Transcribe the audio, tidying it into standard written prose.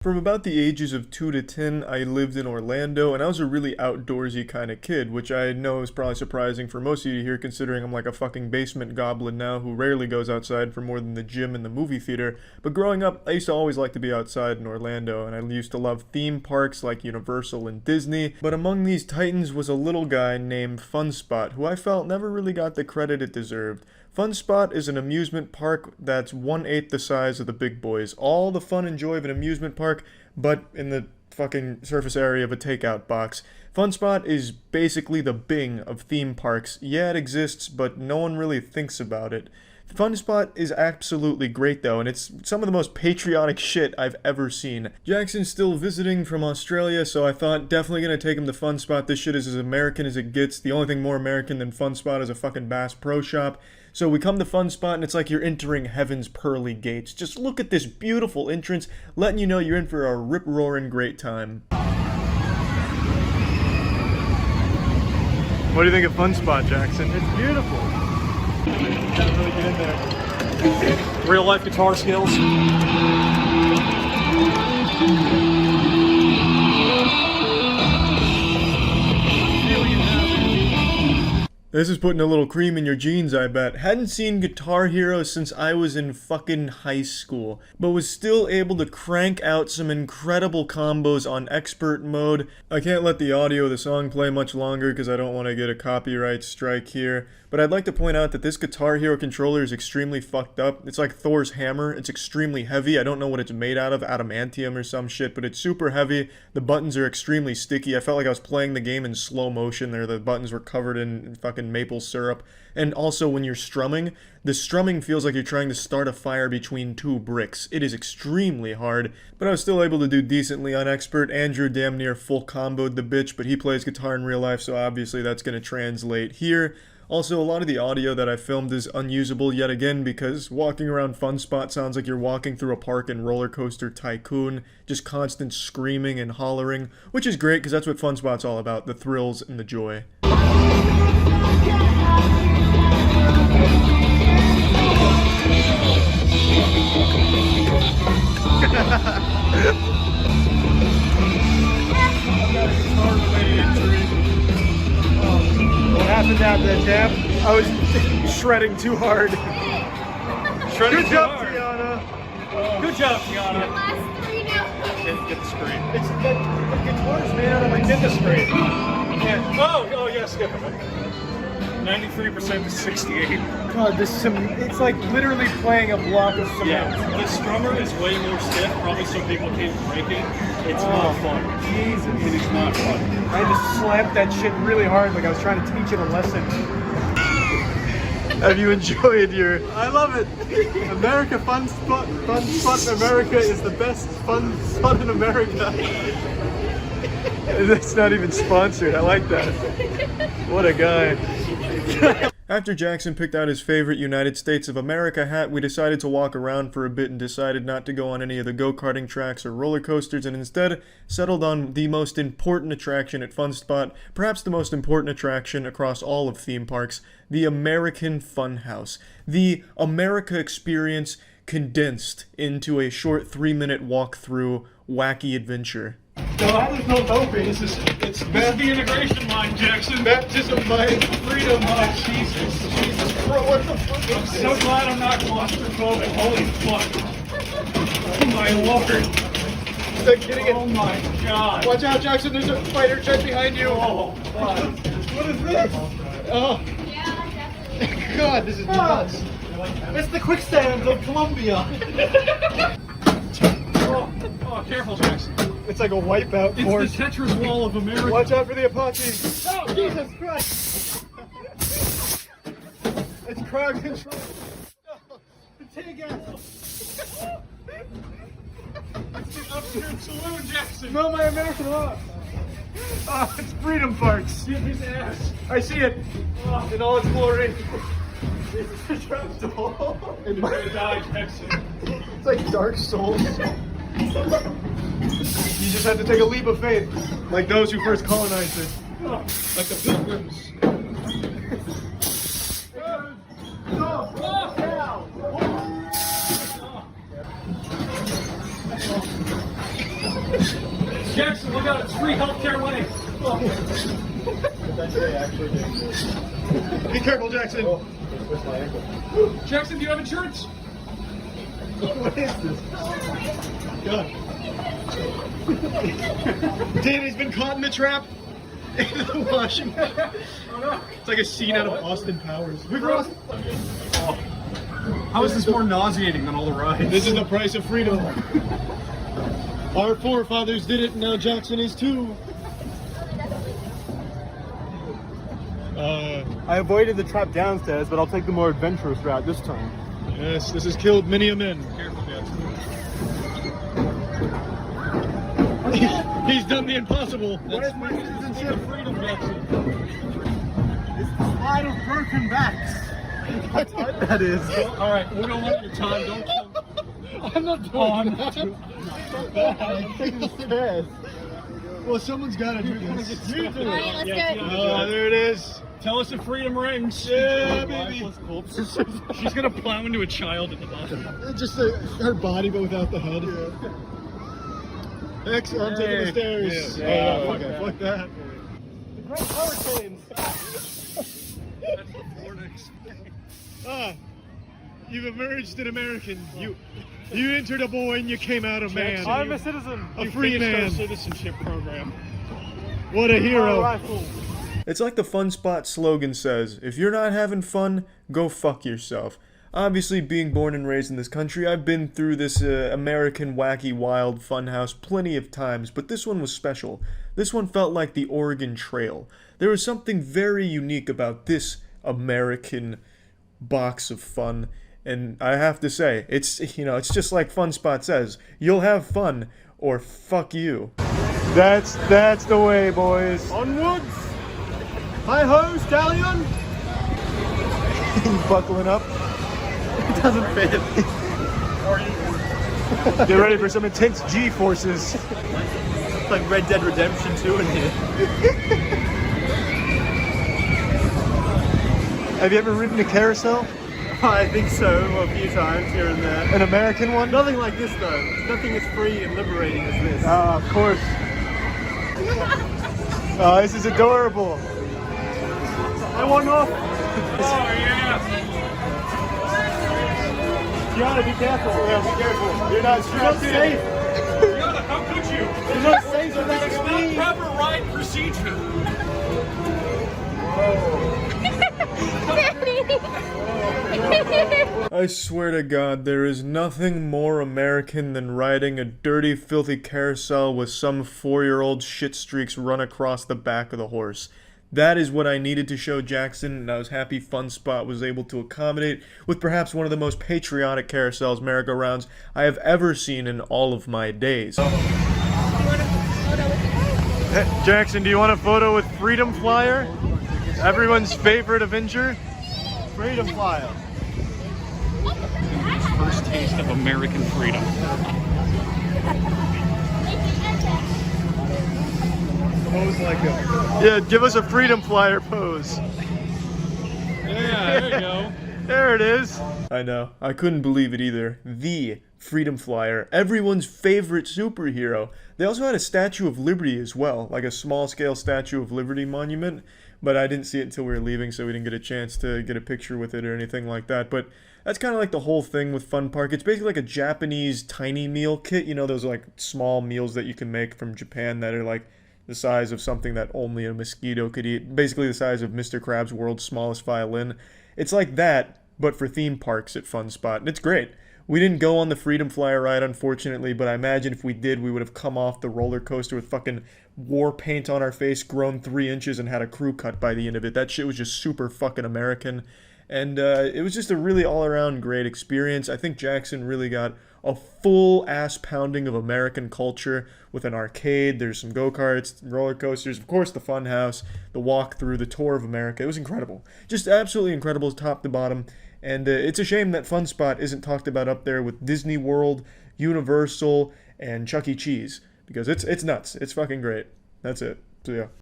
From about the ages of 2 to 10, I lived in Orlando, and I was a really outdoorsy kind of kid, which I know is probably surprising for most of you here, considering I'm like a fucking basement goblin now who rarely goes outside for more than the gym and the movie theater. But growing up, I used to always like to be outside in Orlando, and I used to love theme parks like Universal and Disney. But among these titans was a little guy named Fun Spot, who I felt never really got the credit it deserved. Fun Spot is an amusement park that's 1/8 the size of the big boys. All the fun and joy of an amusement park, but in the fucking surface area of a takeout box. Fun Spot is basically the Bing of theme parks. Yeah, it exists, but no one really thinks about it. Fun Spot is absolutely great though, and it's some of the most patriotic shit I've ever seen. Jackson's still visiting from Australia, so I thought definitely gonna take him to Fun Spot. This shit is as American as it gets. The only thing more American than Fun Spot is a fucking Bass Pro Shop. So we come to Fun Spot and it's like you're entering heaven's pearly gates. Just look at this beautiful entrance, letting you know you're in for a rip-roaring great time. What do you think of Fun Spot, Jackson? It's beautiful. Gotta really get in there. Real life guitar skills. This is putting a little cream in your jeans, I bet. Hadn't seen Guitar Hero since I was in fucking high school, but was still able to crank out some incredible combos on expert mode. I can't let the audio of the song play much longer because I don't want to get a copyright strike here, but I'd like to point out that this Guitar Hero controller is extremely fucked up. It's like Thor's hammer. It's extremely heavy. I don't know what it's made out of, adamantium or some shit, but it's super heavy. The buttons are extremely sticky. I felt like I was playing the game in slow motion there. The buttons were covered in fucking maple syrup. And also when you're strumming, the strumming feels like you're trying to start a fire between two bricks. It is extremely hard, but I was still able to do decently on expert. Andrew damn near full comboed the bitch, but he plays guitar in real life, so obviously that's going to translate here. Also, a lot of the audio that I filmed is unusable yet again because walking around Fun Spot sounds like you're walking through a park in Roller Coaster Tycoon, just constant screaming and hollering, which is great because that's what Fun Spot's all about, the thrills and the joy. What happened after that jam? I was shredding too hard. Shredding Good job, Tiana. Good job, Tiana. Last three now. Get the screen. It's the guitar's made out of like Get the screen. Yeah. Oh, yeah, skip it. 93% to 68. God, it's like literally playing a block of cement. Yeah, the strummer is way more stiff, probably so people can't break it. It's not fun. Jesus. It is not fun. I had to slap that shit really hard like I was trying to teach it a lesson. Have you enjoyed your... I love it. America Fun Spot in America is the best fun spot in America. That's not even sponsored. I like that. What a guy. After Jackson picked out his favorite United States of America hat, we decided to walk around for a bit and decided not to go on any of the go-karting tracks or roller coasters and instead settled on the most important attraction at Fun Spot, perhaps the most important attraction across all of theme parks, the American Funhouse. The America experience condensed into a short 3-minute walk-through wacky adventure. No, there's no doping. It's the integration line, Jackson. Baptism by freedom. Oh, Jesus. Bro, what the fuck? I'm so glad I'm not claustrophobic. Holy fuck. Oh my lord. Is that kidding it? Oh my god. Watch out, Jackson, there's a fighter jet behind you. Oh, fuck. What is this? Oh, Yeah, definitely. God, this is nuts. It's the quicksands of Colombia. Oh, careful, Jackson. It's like a wipeout course. It's the Tetris wall of America. Watch out for the Apache. Oh, Jesus Christ. It's crowd control. Take out. It's the upstairs saloon, Jackson. Smell my American heart. Oh, it's Freedom Parks. See his ass. I see it in all its glory. It's a trap door. You're gonna die, Jackson. It's like Dark Souls. You just have to take a leap of faith, like those who first colonized it. Oh, like the Pilgrims. Jackson, look out, it's free healthcare money. Be careful, Jackson. Jackson, do you have insurance? What is this? God. Danny's been caught in the trap. In the washing machine. Oh no. It's like a scene out of Austin Powers. We crossed. How is this more nauseating than all the rides? This is the price of freedom. Our forefathers did it, and now Jackson is too. I avoided the trap downstairs, but I'll take the more adventurous route this time. Yes, this has killed many a man. Careful, Jackson. He's done the impossible. Where's my citizenship? Freedom, Jackson. It's the slide of broken backs. That's what that is. All right, we don't want your time. Don't kill. I'm not doing that. I'm taking the stairs. Well, someone's got to do this. You do Alright, it. let's do Yeah, it. yeah. Oh, there it is. Tell us if freedom rings. Yeah, baby. She's gonna plow into a child at the bottom. Just her body, but without the head. Excellent. I'm taking the stairs. Yeah. Oh, okay. Fuck that. The Great Hurricanes. That's what Florida explains. Ah, you've emerged an American. You entered a boy and you came out a man. I'm a citizen. A free man. Citizenship program. What a My hero. rifle. It's like the Fun Spot slogan says, if you're not having fun, go fuck yourself. Obviously, being born and raised in this country, I've been through this American wacky wild funhouse plenty of times, but this one was special. This one felt like the Oregon Trail. There was something very unique about this American box of fun, and I have to say, it's just like Fun Spot says, you'll have fun, or fuck you. That's the way, boys. Onwards. Hi-ho, stallion. Buckling up. It doesn't fit. Get ready for some intense G-forces. It's like Red Dead Redemption 2 in here. Have you ever ridden a carousel? I think so, a few times here and there. An American one? Nothing like this though. Nothing as free and liberating as this. Of course. Oh, this is adorable. I want off. Oh yeah. Gianna, be careful. Yeah, be careful. You're not You're not strapped in. safe. Rihanna, how could you? You're not safe with that It's not speed. proper ride procedure. I swear to God, there is nothing more American than riding a dirty, filthy carousel with some 4-year-old shit streaks run across the back of the horse. That is what I needed to show Jackson, and I was happy Fun Spot was able to accommodate with perhaps one of the most patriotic carousels, merry-go-rounds, I have ever seen in all of my days. Jackson, do you want a photo with Freedom Flyer? Everyone's favorite Avenger? Freedom Flyer. First taste of American freedom. Pose like a... Yeah, give us a Freedom Flyer pose. Yeah, there you go. There it is. I know. I couldn't believe it either. The Freedom Flyer. Everyone's favorite superhero. They also had a Statue of Liberty as well. Like a small-scale Statue of Liberty monument. But I didn't see it until we were leaving, so we didn't get a chance to get a picture with it or anything like that. But that's kind of like the whole thing with Fun Park. It's basically like a Japanese tiny meal kit. You know, those like small meals that you can make from Japan that are like the size of something that only a mosquito could eat. Basically the size of Mr. Krabs' World's Smallest Violin. It's like that, but for theme parks at Fun Spot. And it's great. We didn't go on the Freedom Flyer ride, unfortunately, but I imagine if we did, we would have come off the roller coaster with fucking war paint on our face, grown 3 inches, and had a crew cut by the end of it. That shit was just super fucking American. And it was just a really all-around great experience. I think Jackson really got a full ass pounding of American culture with an arcade. There's some go-karts, roller coasters, of course the fun house, the walk through, the tour of America. It was incredible. Just absolutely incredible top to bottom. And it's a shame that Fun Spot isn't talked about up there with Disney World, Universal, and Chuck E. Cheese. Because it's nuts. It's fucking great. That's it. So yeah.